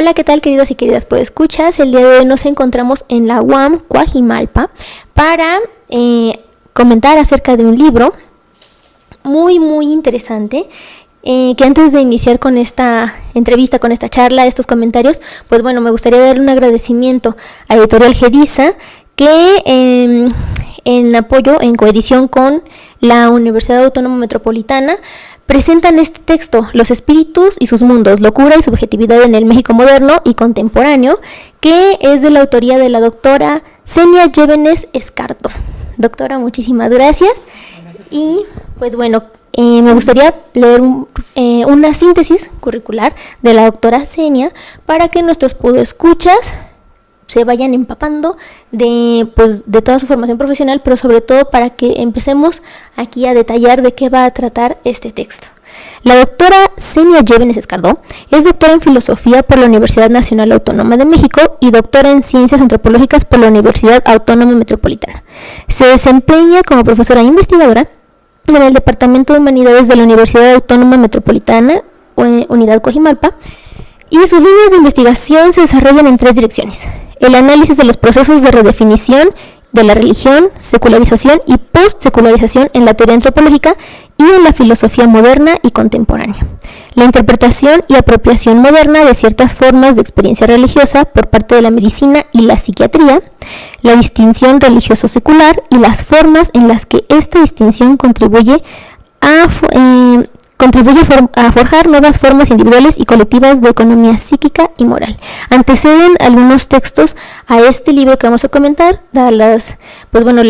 Hola, ¿qué tal, queridos y queridas podescuchas? El día de hoy nos encontramos en la UAM Coajimalpa para comentar acerca de un libro muy interesante, que antes de iniciar con esta entrevista, con esta charla, estos comentarios, pues bueno, me gustaría dar un agradecimiento a Editorial Gediza, que en apoyo, en coedición con la Universidad Autónoma Metropolitana, presentan este texto, Los espíritus y sus mundos, locura y subjetividad en el México moderno y contemporáneo, que es de la autoría de la doctora Xenia Llévenes Escardo. Doctora, muchísimas gracias. Y pues bueno, me gustaría leer una síntesis curricular de la doctora Xenia para que nuestros podescuchas se vayan empapando de toda su formación profesional, pero sobre todo para que empecemos aquí a detallar de qué va a tratar este texto. La doctora Xenia Llévenes Escardo es doctora en Filosofía por la Universidad Nacional Autónoma de México y doctora en Ciencias Antropológicas por la Universidad Autónoma Metropolitana. Se desempeña como profesora e investigadora en el Departamento de Humanidades de la Universidad Autónoma Metropolitana, Unidad Coajimalpa, y sus líneas de investigación se desarrollan en 3 direcciones: el análisis de los procesos de redefinición de la religión, secularización y post-secularización en la teoría antropológica y en la filosofía moderna y contemporánea, la interpretación y apropiación moderna de ciertas formas de experiencia religiosa por parte de la medicina y la psiquiatría, la distinción religioso-secular y las formas en las que esta distinción contribuye a forjar nuevas formas individuales y colectivas de economía psíquica y moral. Anteceden algunos textos a este libro que vamos a comentar, dada la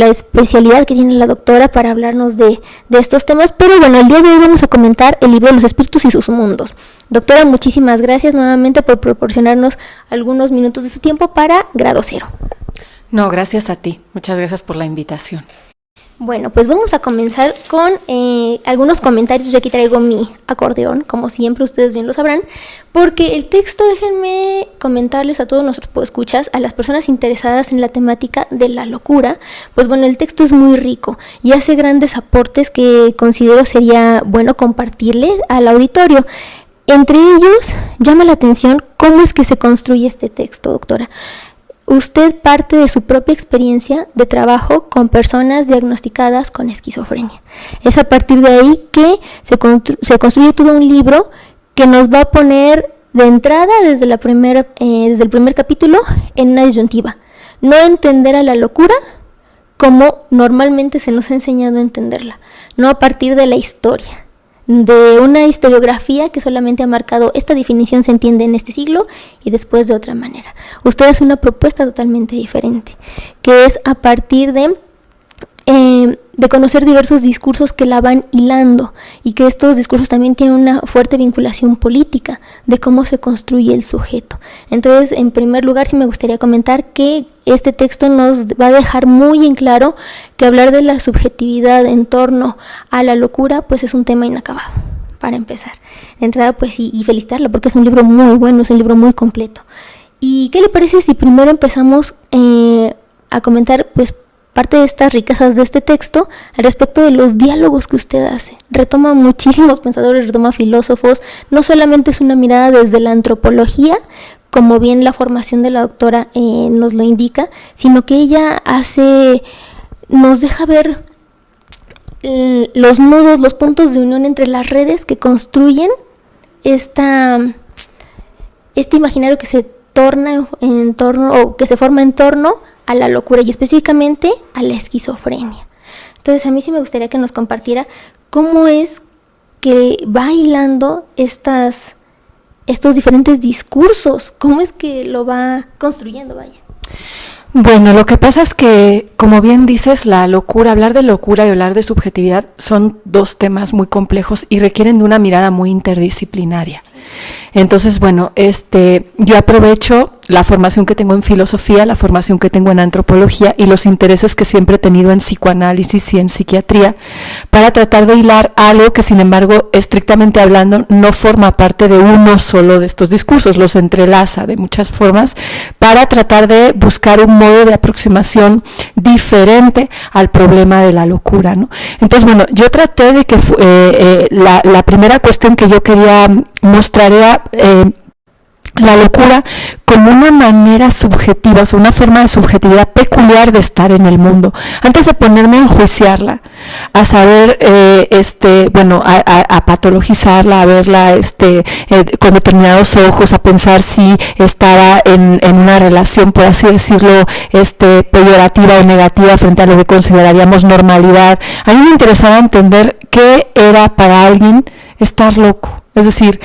especialidad que tiene la doctora para hablarnos de estos temas, pero bueno, el día de hoy vamos a comentar el libro Los espíritus y sus mundos. Doctora, muchísimas gracias nuevamente por proporcionarnos algunos minutos de su tiempo para Grado Cero. No, gracias a ti. Muchas gracias por la invitación. Bueno, pues vamos a comenzar con algunos comentarios. Yo aquí traigo mi acordeón, como siempre, ustedes bien lo sabrán, porque el texto, déjenme comentarles a todos nuestros podescuchas, a las personas interesadas en la temática de la locura, pues bueno, el texto es muy rico y hace grandes aportes que considero sería bueno compartirles al auditorio. Entre ellos, llama la atención cómo es que se construye este texto, doctora. Usted parte de su propia experiencia de trabajo con personas diagnosticadas con esquizofrenia. Es a partir de ahí que se construye todo un libro que nos va a poner de entrada desde el primer capítulo en una disyuntiva. No entender a la locura como normalmente se nos ha enseñado a entenderla, no a partir de la historia, de una historiografía que solamente ha marcado esta definición se entiende en este siglo y después de otra manera. Usted hace una propuesta totalmente diferente, que es a partir de conocer diversos discursos que la van hilando y que estos discursos también tienen una fuerte vinculación política de cómo se construye el sujeto. Entonces, en primer lugar, sí me gustaría comentar que este texto nos va a dejar muy en claro que hablar de la subjetividad en torno a la locura, pues es un tema inacabado, para empezar. De entrada, pues y felicitarlo, porque es un libro muy bueno, es un libro muy completo. ¿Y qué le parece si primero empezamos a comentar, pues, parte de estas riquezas de este texto al respecto de los diálogos que usted hace? Retoma muchísimos pensadores, retoma filósofos, no solamente es una mirada desde la antropología, como bien la formación de la doctora nos lo indica, sino que ella nos deja ver los nudos, los puntos de unión entre las redes que construyen este imaginario que se torna en torno, o que se forma en torno a la locura y específicamente a la esquizofrenia. Entonces a mí sí me gustaría que nos compartiera cómo es que va hilando estos diferentes discursos, cómo es que lo va construyendo, vaya. Bueno, lo que pasa es que, como bien dices, la locura, hablar de locura y hablar de subjetividad son 2 temas muy complejos y requieren de una mirada muy interdisciplinaria. Entonces, bueno, yo aprovecho la formación que tengo en filosofía, la formación que tengo en antropología y los intereses que siempre he tenido en psicoanálisis y en psiquiatría para tratar de hilar algo que, sin embargo, estrictamente hablando, no forma parte de uno solo de estos discursos, los entrelaza de muchas formas para tratar de buscar un modo de aproximación diferente al problema de la locura, ¿no? Entonces, bueno, yo traté de que la primera cuestión que yo quería mostrar era la locura como una manera subjetiva, o sea, una forma de subjetividad peculiar de estar en el mundo. Antes de ponerme a enjuiciarla, a saber, a patologizarla, a verla con determinados ojos, a pensar si estaba en una relación, por así decirlo, peyorativa o negativa frente a lo que consideraríamos normalidad. A mí me interesaba entender qué era para alguien estar loco. Es decir,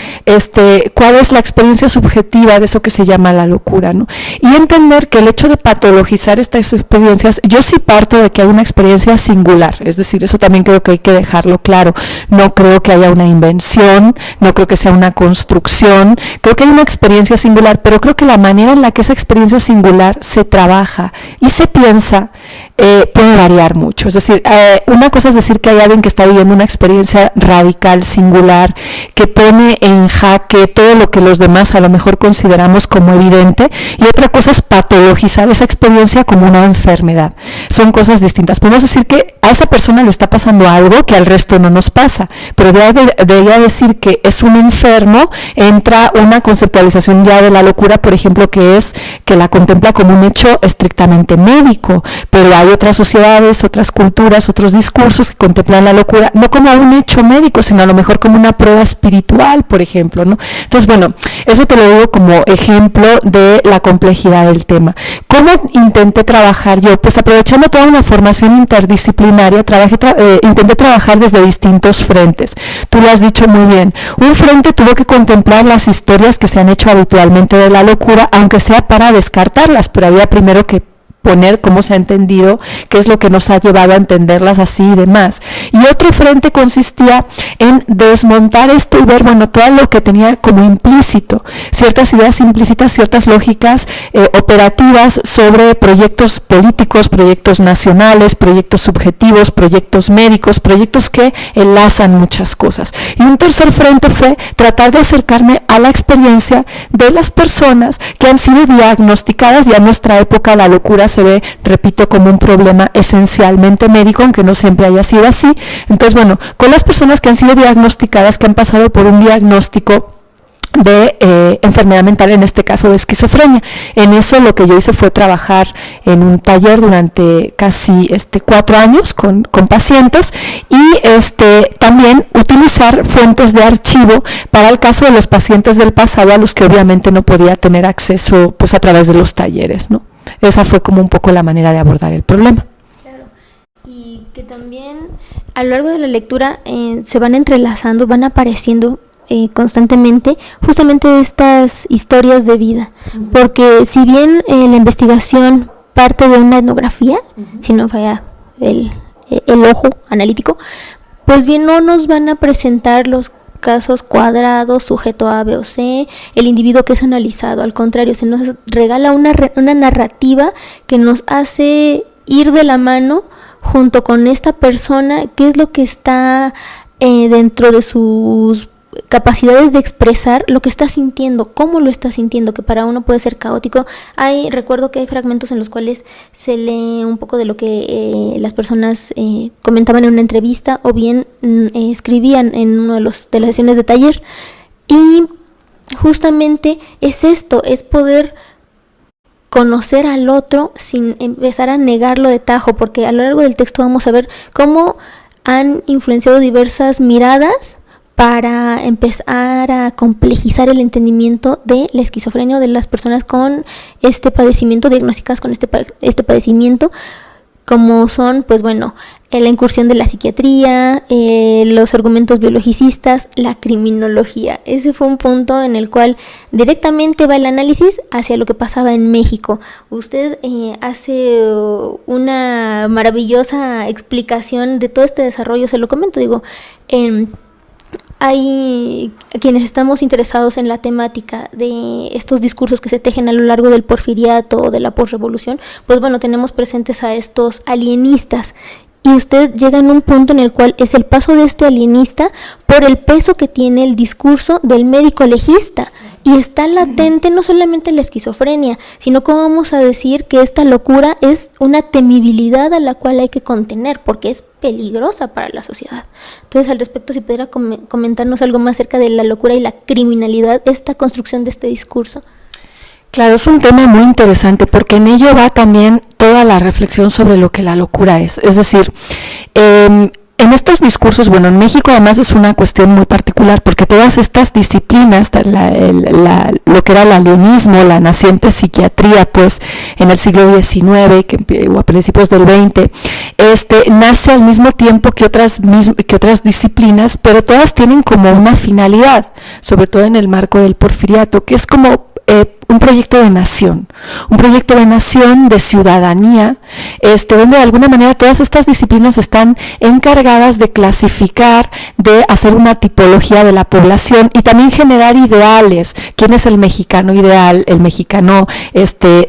cuál es la experiencia subjetiva de eso que se llama la locura, ¿no? Y entender que el hecho de patologizar estas experiencias, yo sí parto de que hay una experiencia singular, es decir, eso también creo que hay que dejarlo claro. No creo que haya una invención, no creo que sea una construcción, creo que hay una experiencia singular, pero creo que la manera en la que esa experiencia singular se trabaja y se piensa puede variar mucho. Es decir, una cosa es decir que hay alguien que está viviendo una experiencia radical, singular, que pone en jaque todo lo que los demás a lo mejor consideramos como evidente, y otra cosa es patologizar esa experiencia como una enfermedad. Son cosas distintas. Podemos decir que a esa persona le está pasando algo que al resto no nos pasa, pero de ella decir que es un enfermo, entra una conceptualización ya de la locura, por ejemplo, que es que la contempla como un hecho estrictamente médico, pero hay otras sociedades, otras culturas, otros discursos que contemplan la locura no como un hecho médico, sino a lo mejor como una prueba espiritual, por ejemplo, ¿no? Entonces, bueno, eso te lo digo como ejemplo de la complejidad del tema. ¿Cómo intenté trabajar yo? Pues aprovechando toda una formación interdisciplinaria, intenté trabajar desde distintos frentes. Tú lo has dicho muy bien. Un frente tuvo que contemplar las historias que se han hecho habitualmente de la locura, aunque sea para descartarlas, pero había primero que poner cómo se ha entendido, qué es lo que nos ha llevado a entenderlas así y demás. Y otro frente consistía en desmontar esto y ver, bueno, todo lo que tenía como implícito, ciertas ideas implícitas, ciertas lógicas operativas sobre proyectos políticos, proyectos nacionales, proyectos subjetivos, proyectos médicos, proyectos que enlazan muchas cosas. Y un tercer frente fue tratar de acercarme a la experiencia de las personas que han sido diagnosticadas, y en nuestra época la locura se ve, repito, como un problema esencialmente médico, aunque no siempre haya sido así. Entonces, bueno, con las personas que han sido diagnosticadas, que han pasado por un diagnóstico de enfermedad mental, en este caso de esquizofrenia. En eso lo que yo hice fue trabajar en un taller durante casi 4 años con pacientes, y también utilizar fuentes de archivo para el caso de los pacientes del pasado a los que obviamente no podía tener acceso pues a través de los talleres, ¿no? Esa fue como un poco la manera de abordar el problema. Claro. Y que también a lo largo de la lectura se van entrelazando, van apareciendo constantemente justamente estas historias de vida, porque si bien la investigación parte de una etnografía, si no falla el ojo analítico, pues bien no nos van a presentar los casos cuadrados, sujeto A, B o C, el individuo que es analizado. Al contrario, se nos regala una narrativa que nos hace ir de la mano junto con esta persona, qué es lo que está dentro de sus capacidades de expresar lo que está sintiendo, cómo lo está sintiendo, que para uno puede ser caótico. Recuerdo que hay fragmentos en los cuales se lee un poco de lo que las personas comentaban en una entrevista, o bien escribían en una de las sesiones de taller, y justamente es esto, es poder conocer al otro sin empezar a negarlo de tajo, porque a lo largo del texto vamos a ver cómo han influenciado diversas miradas para empezar a complejizar el entendimiento de la esquizofrenia o de las personas con este padecimiento, diagnosticadas con este padecimiento, como son, pues bueno, la incursión de la psiquiatría, los argumentos biologicistas, la criminología. Ese fue un punto en el cual directamente va el análisis hacia lo que pasaba en México. Usted hace una maravillosa explicación de todo este desarrollo, se lo comento, hay quienes estamos interesados en la temática de estos discursos que se tejen a lo largo del porfiriato o de la posrevolución, pues bueno, tenemos presentes a estos alienistas, y usted llega en un punto en el cual es el paso de este alienista por el peso que tiene el discurso del médico legista, Y está latente no solamente la esquizofrenia, sino cómo vamos a decir que esta locura es una temibilidad a la cual hay que contener, porque es peligrosa para la sociedad. Entonces, al respecto, si pudiera comentarnos algo más acerca de la locura y la criminalidad, esta construcción de este discurso. Claro, es un tema muy interesante porque en ello va también toda la reflexión sobre lo que la locura es. Es decir, en estos discursos, bueno, en México además es una cuestión muy particular porque todas estas disciplinas, lo que era el alienismo, la naciente psiquiatría, pues en el siglo XIX o a principios del XX, nace al mismo tiempo que otras disciplinas, pero todas tienen como una finalidad, sobre todo en el marco del porfiriato, que es como un proyecto de nación, de ciudadanía, donde de alguna manera todas estas disciplinas están encargadas de clasificar, de hacer una tipología de la población y también generar ideales. ¿Quién es el mexicano ideal, el mexicano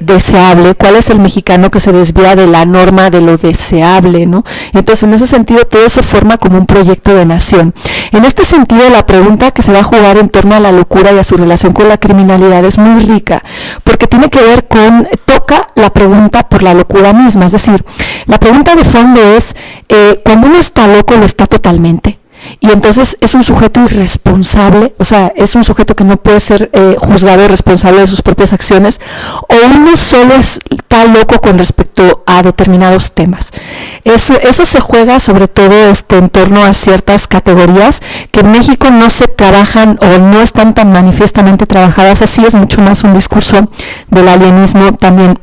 deseable? ¿Cuál es el mexicano que se desvía de la norma de lo deseable, ¿no? Entonces, en ese sentido, todo eso forma como un proyecto de nación. En este sentido, la pregunta que se va a jugar en torno a la locura y a su relación con la criminalidad es muy rica, porque tiene que ver toca la pregunta por la locura misma. Es decir, la pregunta de fondo es, cuando uno está loco, ¿lo está totalmente? Y entonces es un sujeto irresponsable, o sea, es un sujeto que no puede ser juzgado responsable de sus propias acciones, o uno solo está loco con respecto a determinados temas. Eso se juega sobre todo en torno a ciertas categorías que en México no se trabajan o no están tan manifiestamente trabajadas así. Es mucho más un discurso del alienismo también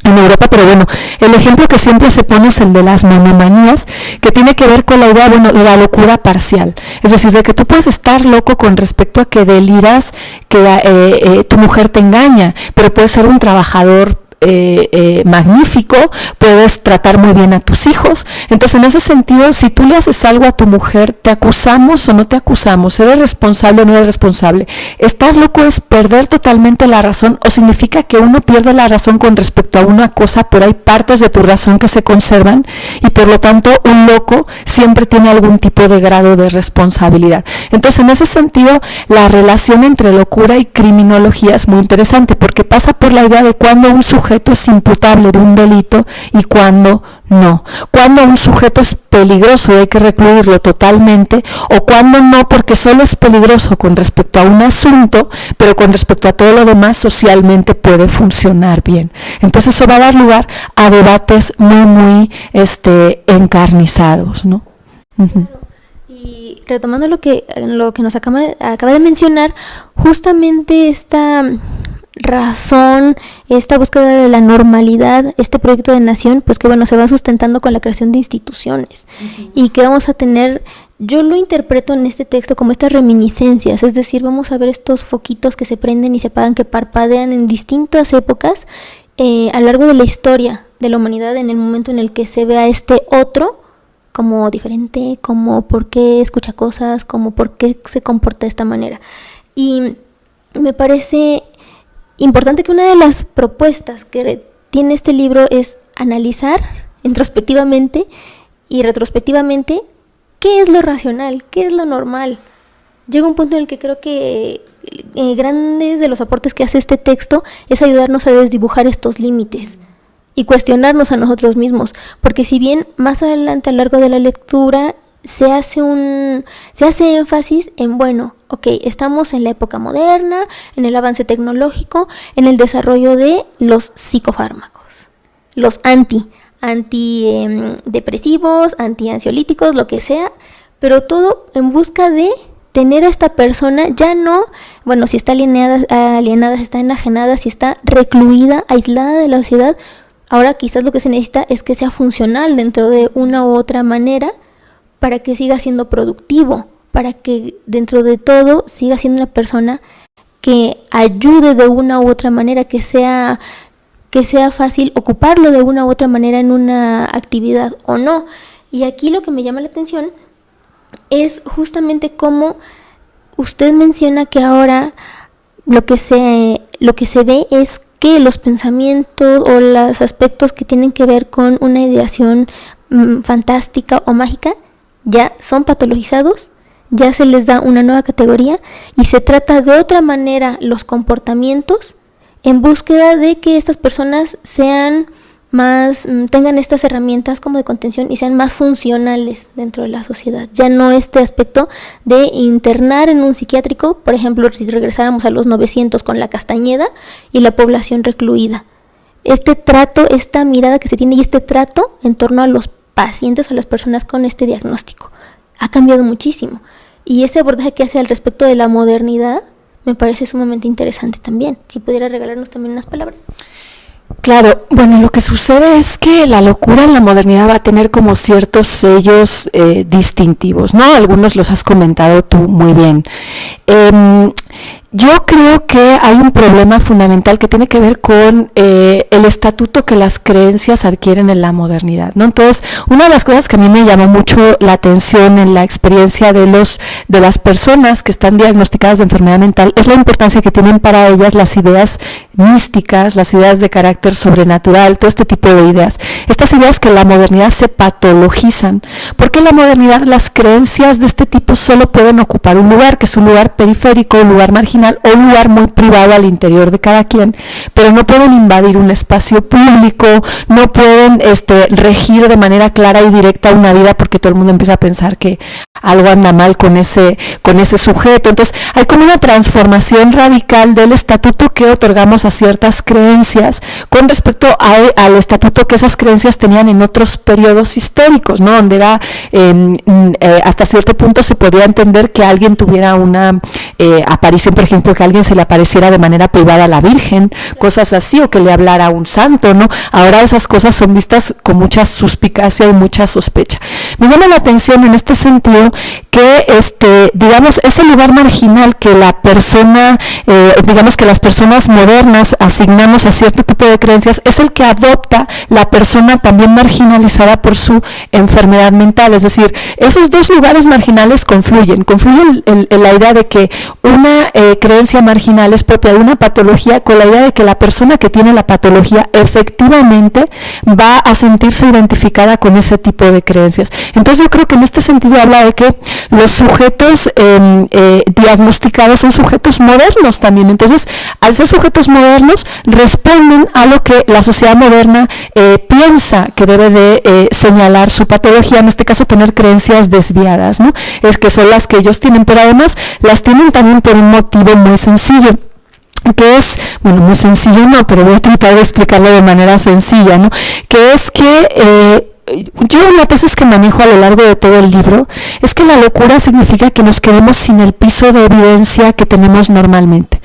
en Europa, pero bueno, el ejemplo que siempre se pone es el de las monomanías, que tiene que ver con la idea, bueno, de la locura parcial, es decir, de que tú puedes estar loco con respecto a que deliras que tu mujer te engaña, pero puedes ser un trabajador magnífico, puedes tratar muy bien a tus hijos. Entonces, en ese sentido, si tú le haces algo a tu mujer, ¿te acusamos o no te acusamos? ¿Eres responsable o no eres responsable? Estar loco es perder totalmente la razón, o significa que uno pierde la razón con respecto a una cosa, pero hay partes de tu razón que se conservan, y por lo tanto un loco siempre tiene algún tipo de grado de responsabilidad. Entonces, en ese sentido, la relación entre locura y criminología es muy interesante, porque pasa por la idea de cuando un sujeto es imputable de un delito y cuando no. Cuando un sujeto es peligroso y hay que recluirlo totalmente, o cuando no, porque solo es peligroso con respecto a un asunto, pero con respecto a todo lo demás socialmente puede funcionar bien. Entonces eso va a dar lugar a debates muy encarnizados, ¿no? Uh-huh. Y retomando lo que nos acaba de mencionar, justamente esta razón, esta búsqueda de la normalidad, este proyecto de nación, pues que bueno, se va sustentando con la creación de instituciones. Uh-huh. Y que vamos a tener, yo lo interpreto en este texto como estas reminiscencias, es decir, vamos a ver estos foquitos que se prenden y se apagan, que parpadean en distintas épocas a lo largo de la historia de la humanidad, en el momento en el que se ve a este otro como diferente, como por qué escucha cosas, como por qué se comporta de esta manera. Y me parece importante que una de las propuestas que tiene este libro es analizar introspectivamente y retrospectivamente qué es lo racional, qué es lo normal. Llega un punto en el que creo que grandes de los aportes que hace este texto es ayudarnos a desdibujar estos límites y cuestionarnos a nosotros mismos, porque si bien más adelante a lo largo de la lectura se hace énfasis en, bueno, ok, estamos en la época moderna, en el avance tecnológico, en el desarrollo de los psicofármacos, los antidepresivos, antiansiolíticos, lo que sea, pero todo en busca de tener a esta persona ya no, bueno, si está alienada, si está enajenada, si está recluida, aislada de la sociedad, ahora quizás lo que se necesita es que sea funcional dentro de una u otra manera, para que siga siendo productivo, para que dentro de todo siga siendo una persona que ayude de una u otra manera, que sea fácil ocuparlo de una u otra manera en una actividad o no. Y aquí lo que me llama la atención es justamente cómo usted menciona que ahora lo que se ve es que los pensamientos o los aspectos que tienen que ver con una ideación fantástica o mágica ya son patologizados ya se les da una nueva categoría y se trata de otra manera los comportamientos en búsqueda de que estas personas sean más, tengan estas herramientas como de contención y sean más funcionales dentro de la sociedad. Ya no este aspecto de internar en un psiquiátrico, por ejemplo, si regresáramos a los 900 con la Castañeda y la población recluida. Este trato, esta mirada que se tiene y este trato en torno a los pacientes o a las personas con este diagnóstico ha cambiado muchísimo. Y ese abordaje que hace al respecto de la modernidad me parece sumamente interesante también. Si pudiera regalarnos también unas palabras. Claro, bueno, lo que sucede es que la locura en la modernidad va a tener como ciertos sellos distintivos, ¿no? Algunos los has comentado tú muy bien. Yo creo que hay un problema fundamental que tiene que ver con el estatuto que las creencias adquieren en la modernidad, ¿no? Entonces, una de las cosas que a mí me llamó mucho la atención en la experiencia de las personas que están diagnosticadas de enfermedad mental es la importancia que tienen para ellas las ideas místicas, las ideas de carácter sobrenatural, todo este tipo de ideas. Estas ideas que en la modernidad se patologizan, porque en la modernidad las creencias de este tipo solo pueden ocupar un lugar, que es un lugar periférico, un lugar marginal, o un lugar muy privado al interior de cada quien, pero no pueden invadir un espacio público, no pueden regir de manera clara y directa una vida, porque todo el mundo empieza a pensar que algo anda mal con ese sujeto. Entonces hay como una transformación radical del estatuto que otorgamos a ciertas creencias con respecto al estatuto que esas creencias tenían en otros periodos históricos, ¿no? Donde era hasta cierto punto se podía entender que alguien tuviera una aparición, por ejemplo, que a alguien se le apareciera de manera privada a la Virgen, cosas así, o que le hablara a un santo, ¿no? Ahora esas cosas son vistas con mucha suspicacia y mucha sospecha. Me llama la atención en este sentido que digamos, ese lugar marginal que la persona, digamos que las personas modernas asignamos a cierto tipo de creencias, es el que adopta la persona también marginalizada por su enfermedad mental. Es decir, esos dos lugares marginales confluyen en la idea de que una creencia marginal es propia de una patología, con la idea de que la persona que tiene la patología efectivamente va a sentirse identificada con ese tipo de creencias. Entonces yo creo que en este sentido habla de que los sujetos diagnosticados son sujetos modernos también. Entonces, al ser sujetos modernos, responden a lo que la sociedad moderna piensa que debe de señalar su patología, en este caso tener creencias desviadas, ¿no? Es que son las que ellos tienen, pero además las tienen también por un motivo muy sencillo, que es, bueno, muy sencillo no, pero voy a tratar de explicarlo de manera sencilla, ¿no? Que es que yo una tesis que manejo a lo largo de todo el libro es que la locura significa que nos quedemos sin el piso de evidencia que tenemos normalmente.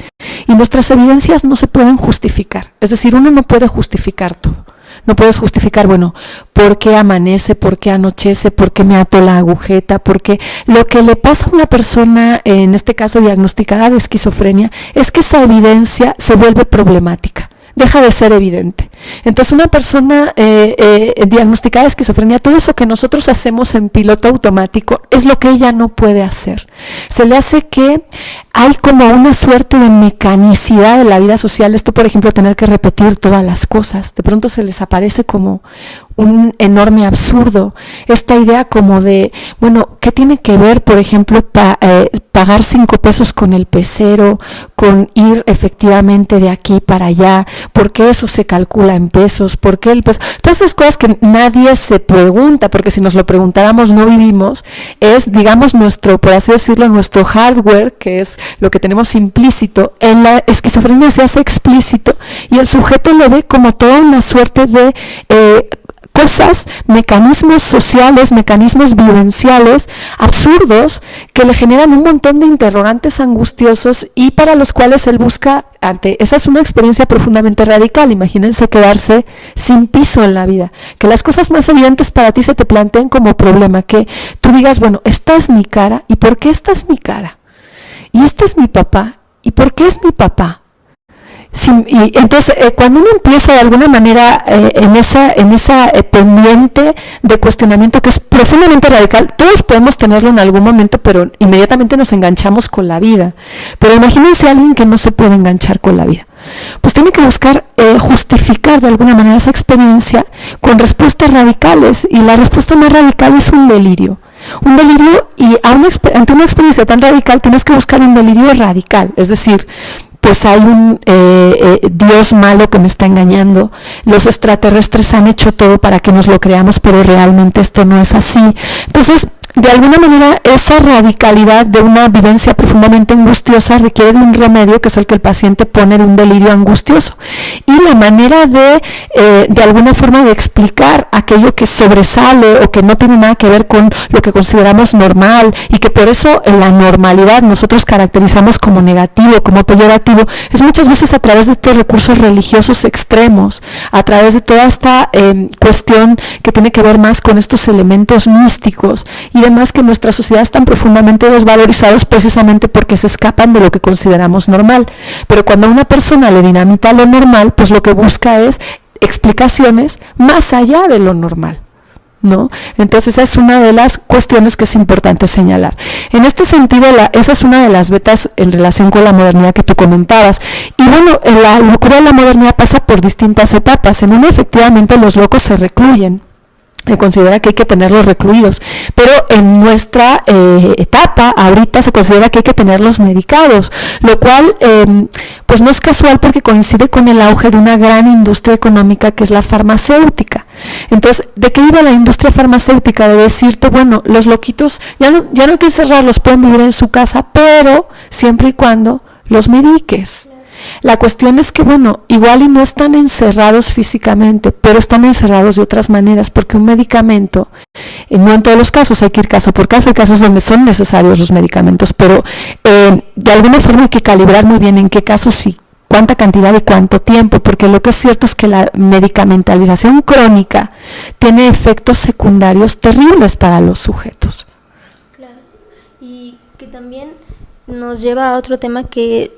Y nuestras evidencias no se pueden justificar. Es decir, uno no puede justificar todo. No puedes justificar, bueno, por qué amanece, por qué anochece, por qué me ato la agujeta, porque lo que le pasa a una persona, en este caso diagnosticada de esquizofrenia, es que esa evidencia se vuelve problemática. Deja de ser evidente. Entonces una persona diagnosticada de esquizofrenia, todo eso que nosotros hacemos en piloto automático es lo que ella no puede hacer. Se le hace que hay como una suerte de mecanicidad de la vida social. Esto, por ejemplo, tener que repetir todas las cosas, de pronto se les aparece como un enorme absurdo. Esta idea como de, bueno, ¿qué tiene que ver, por ejemplo, pagar 5 pesos con el pecero, con ir efectivamente de aquí para allá? ¿Por qué eso se calcula en pesos? ¿Por qué el peso? Todas esas cosas que nadie se pregunta, porque si nos lo preguntáramos no vivimos, es, digamos, nuestro, por así decirlo, nuestro hardware, que es lo que tenemos implícito. En la esquizofrenia se hace explícito y el sujeto lo ve como toda una suerte de cosas, mecanismos sociales, mecanismos vivenciales absurdos que le generan un montón de interrogantes angustiosos y para los cuales él busca esa es una experiencia profundamente radical. Imagínense quedarse sin piso en la vida, que las cosas más evidentes para ti se te planteen como problema, que tú digas, bueno, esta es mi cara, ¿y por qué esta es mi cara? Y este es mi papá, ¿y por qué es mi papá? Sí, y entonces cuando uno empieza de alguna manera en esa pendiente de cuestionamiento que es profundamente radical, todos podemos tenerlo en algún momento, pero inmediatamente nos enganchamos con la vida. Pero imagínense a alguien que no se puede enganchar con la vida. Pues tiene que buscar justificar de alguna manera esa experiencia con respuestas radicales, y la respuesta más radical es un delirio. Un delirio, y ante una experiencia tan radical tienes que buscar un delirio radical, es decir, pues hay un Dios malo que me está engañando, los extraterrestres han hecho todo para que nos lo creamos, pero realmente esto no es así. Entonces, de alguna manera, esa radicalidad de una vivencia profundamente angustiosa requiere de un remedio, que es el que el paciente pone de un delirio angustioso. Y la manera de alguna forma de explicar aquello que sobresale o que no tiene nada que ver con lo que consideramos normal, y que por eso en la normalidad nosotros caracterizamos como negativo, como peyorativo, es muchas veces a través de estos recursos religiosos extremos, a través de toda esta cuestión que tiene que ver más con estos elementos místicos y demás, que nuestra sociedad están profundamente desvalorizados precisamente porque se escapan de lo que consideramos normal. Pero cuando a una persona le dinamita lo normal, pues lo que busca es explicaciones más allá de lo normal, ¿no? Entonces esa es una de las cuestiones que es importante señalar. En este sentido, esa es una de las vetas en relación con la modernidad que tú comentabas. Y bueno, la locura de la modernidad pasa por distintas etapas. En una, efectivamente, los locos se recluyen. Se considera que hay que tenerlos recluidos, pero en nuestra etapa ahorita se considera que hay que tenerlos medicados, lo cual pues no es casual, porque coincide con el auge de una gran industria económica que es la farmacéutica. Entonces, ¿de qué iba la industria farmacéutica? De decirte, bueno, los loquitos ya no hay que encerrarlos, pueden vivir en su casa, pero siempre y cuando los mediques. La cuestión es que, bueno, igual y no están encerrados físicamente, pero están encerrados de otras maneras, porque un medicamento, no en todos los casos, hay que ir caso por caso, hay casos donde son necesarios los medicamentos, pero de alguna forma hay que calibrar muy bien en qué casos y cuánta cantidad y cuánto tiempo, porque lo que es cierto es que la medicamentalización crónica tiene efectos secundarios terribles para los sujetos. Claro, y que también nos lleva a otro tema que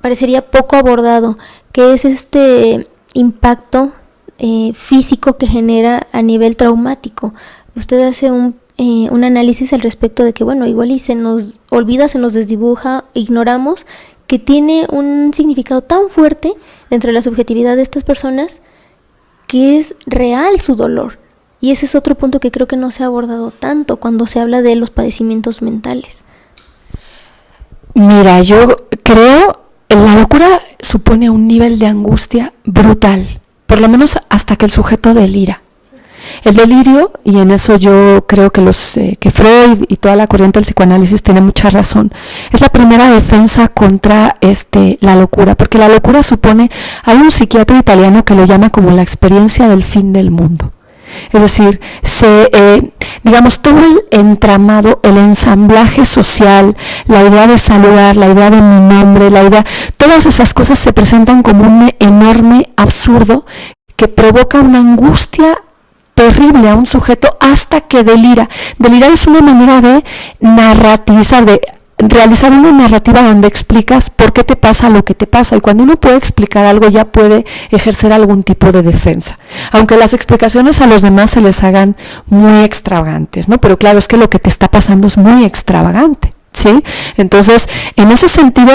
parecería poco abordado, que es este impacto físico que genera a nivel traumático. Usted hace un análisis al respecto de que, bueno, igual y se nos olvida, se nos desdibuja, ignoramos que tiene un significado tan fuerte dentro de la subjetividad de estas personas, que es real su dolor. Y ese es otro punto que creo que no se ha abordado tanto cuando se habla de los padecimientos mentales. Mira, yo creo la locura supone un nivel de angustia brutal, por lo menos hasta que el sujeto delira. El delirio, y en eso yo creo que que Freud y toda la corriente del psicoanálisis tiene mucha razón, es la primera defensa contra la locura, porque la locura supone, hay un psiquiatra italiano que lo llama como la experiencia del fin del mundo. Es decir, digamos, todo el entramado, el ensamblaje social, la idea de saludar, la idea de mi nombre, todas esas cosas se presentan como un enorme absurdo que provoca una angustia terrible a un sujeto hasta que delira. Delirar es una manera de narrativizar, de realizar una narrativa donde explicas por qué te pasa lo que te pasa, y cuando uno puede explicar algo ya puede ejercer algún tipo de defensa, aunque las explicaciones a los demás se les hagan muy extravagantes, ¿no? Pero claro, es que lo que te está pasando es muy extravagante, ¿sí? Entonces, en ese sentido,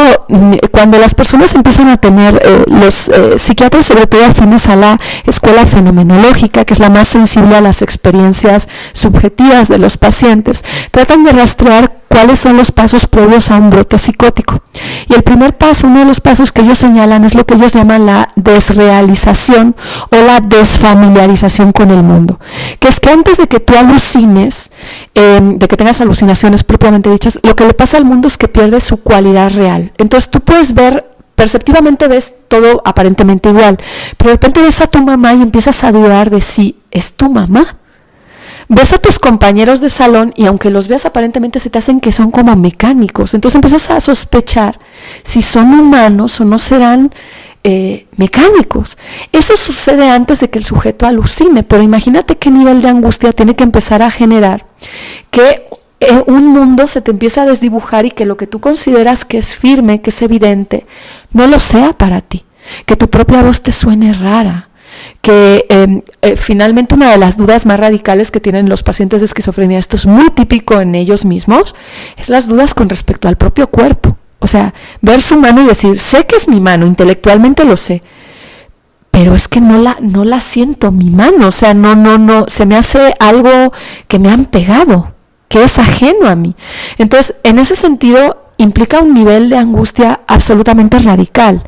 cuando las personas empiezan a tener, los psiquiatras, sobre todo afines a la escuela fenomenológica, que es la más sensible a las experiencias subjetivas de los pacientes, tratan de rastrear cuáles son los pasos previos a un brote psicótico. Y el primer paso, uno de los pasos que ellos señalan, es lo que ellos llaman la desrealización o la desfamiliarización con el mundo, que es que antes de que tú alucines, de que tengas alucinaciones propiamente dichas, lo que le pasa al mundo es que pierde su cualidad real. Entonces tú puedes ver, perceptivamente ves todo aparentemente igual, pero de repente ves a tu mamá y empiezas a dudar de si es tu mamá. Ves a tus compañeros de salón y aunque los veas aparentemente se te hacen que son como mecánicos. Entonces empiezas a sospechar si son humanos o no serán mecánicos. Eso sucede antes de que el sujeto alucine, pero imagínate qué nivel de angustia tiene que empezar a generar que un mundo se te empieza a desdibujar y que lo que tú consideras que es firme, que es evidente, no lo sea para ti. Que tu propia voz te suene rara. Que finalmente una de las dudas más radicales que tienen los pacientes de esquizofrenia, esto es muy típico en ellos mismos, es las dudas con respecto al propio cuerpo. O sea, ver su mano y decir, sé que es mi mano, intelectualmente lo sé, pero es que no la siento mi mano, o sea, no, se me hace algo que me han pegado, que es ajeno a mí. Entonces, en ese sentido, implica un nivel de angustia absolutamente radical.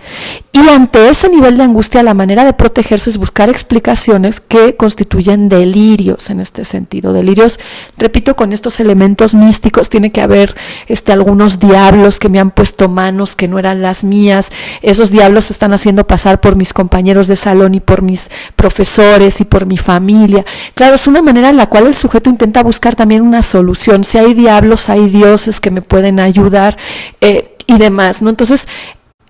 Y ante ese nivel de angustia, la manera de protegerse es buscar explicaciones que constituyen delirios en este sentido. Delirios, repito, con estos elementos místicos. Tiene que haber algunos diablos que me han puesto manos que no eran las mías. Esos diablos se están haciendo pasar por mis compañeros de salón y por mis profesores y por mi familia. Claro, es una manera en la cual el sujeto intenta buscar también una solución. Si hay diablos, hay dioses que me pueden ayudar y demás, ¿no? Entonces,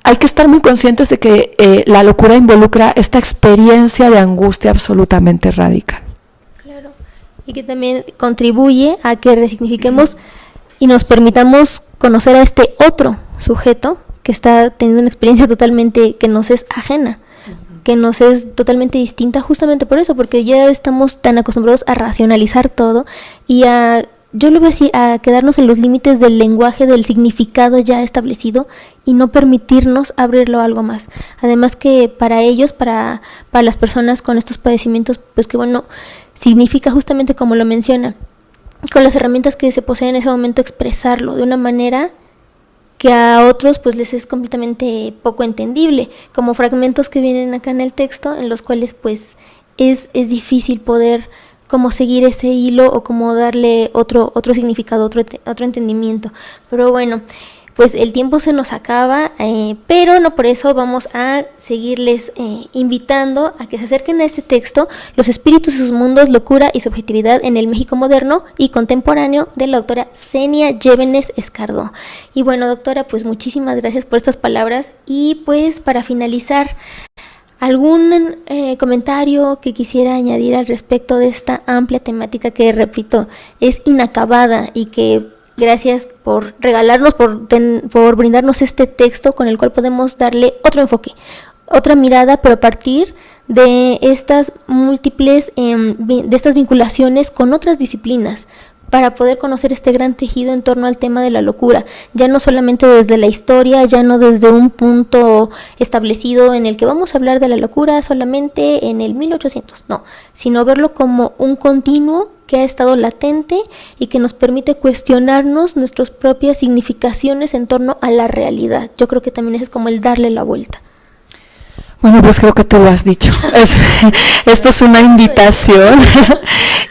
hay que estar muy conscientes de que la locura involucra esta experiencia de angustia absolutamente radical. Claro, y que también contribuye a que resignifiquemos y nos permitamos conocer a este otro sujeto que está teniendo una experiencia totalmente que nos es ajena, que nos es totalmente distinta, justamente por eso, porque ya estamos tan acostumbrados a racionalizar todo y yo lo veo así, a quedarnos en los límites del lenguaje, del significado ya establecido y no permitirnos abrirlo a algo más. Además que para ellos, para las personas con estos padecimientos, pues que bueno, significa justamente como lo menciona, con las herramientas que se poseen en ese momento expresarlo de una manera que a otros pues les es completamente poco entendible, como fragmentos que vienen acá en el texto, en los cuales pues es difícil poder como seguir ese hilo o como darle otro significado, otro entendimiento. Pero bueno, pues el tiempo se nos acaba, pero no por eso vamos a seguirles invitando a que se acerquen a este texto, Los espíritus y sus mundos, locura y subjetividad en el México moderno y contemporáneo, de la doctora Xenia Llévenes Escardó. Y bueno, doctora, pues muchísimas gracias por estas palabras y pues para finalizar, ¿algún comentario que quisiera añadir al respecto de esta amplia temática que, repito, es inacabada y que gracias por regalarnos, por brindarnos este texto con el cual podemos darle otro enfoque, otra mirada, pero a partir de estas múltiples, de estas vinculaciones con otras disciplinas, para poder conocer este gran tejido en torno al tema de la locura, ya no solamente desde la historia, ya no desde un punto establecido en el que vamos a hablar de la locura solamente en el 1800, no, sino verlo como un continuo que ha estado latente y que nos permite cuestionarnos nuestras propias significaciones en torno a la realidad. Yo creo que también ese es como el darle la vuelta. Bueno, pues creo que tú lo has dicho. Esto es una invitación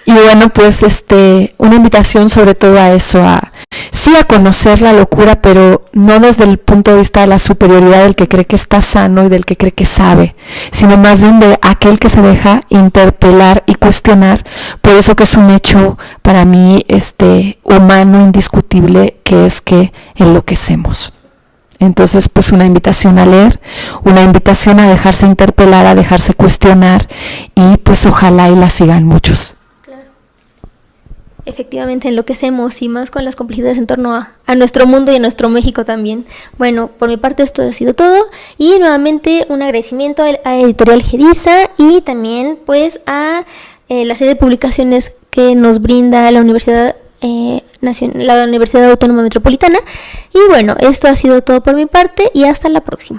y bueno, pues una invitación sobre todo a eso, sí a conocer la locura, pero no desde el punto de vista de la superioridad del que cree que está sano y del que cree que sabe, sino más bien de aquel que se deja interpelar y cuestionar por eso que es un hecho para mí humano indiscutible, que es que enloquecemos. Entonces, pues una invitación a leer, una invitación a dejarse interpelar, a dejarse cuestionar y pues ojalá y la sigan muchos. Claro. Efectivamente enloquecemos y más con las complejidades en torno a nuestro mundo y a nuestro México también. Bueno, por mi parte esto ha sido todo y nuevamente un agradecimiento a Editorial Gediza y también pues a la serie de publicaciones que nos brinda la Universidad la Universidad Autónoma Metropolitana. Y bueno, esto ha sido todo por mi parte y hasta la próxima.